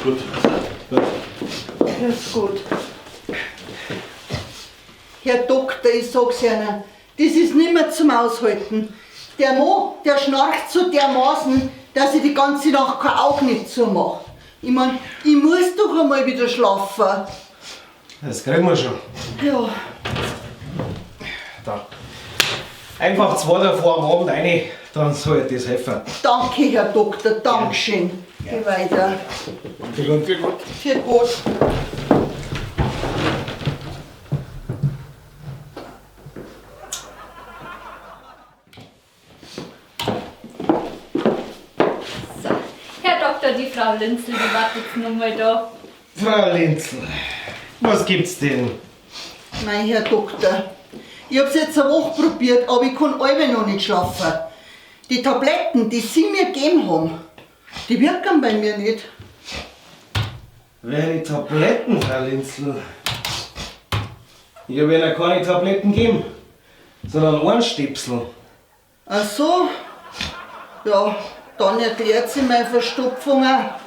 Gut. Grüß Gott. Herr Doktor, ich sag's Ihnen, das ist nicht mehr zum Aushalten. Der Mann, der schnarcht so dermaßen, dass ich die ganze Nacht kein Auge nicht zumache. Ich mein, ich muss doch einmal wieder schlafen. Das kriegen wir schon. Ja, Da. Einfach 2 davor am Abend rein, dann soll das helfen. danke, Herr Doktor, Dankeschön. Geh weiter. Für gut. Für gut. So, Herr Doktor, die Frau Linzel, die wartet jetzt noch mal da. Frau Linzel, was gibt's denn? Mein Herr Doktor, ich hab's jetzt eine Woche probiert, aber ich kann alle noch nicht schlafen. Die Tabletten, die Sie mir gegeben haben, die wirken bei mir nicht. Welche Tabletten, Frau Linzel? Ich habe Ihnen keine Tabletten gegeben, sondern Ohrenstöpsel. Ach so? Ja, dann erklärt sich meine Verstopfung auch.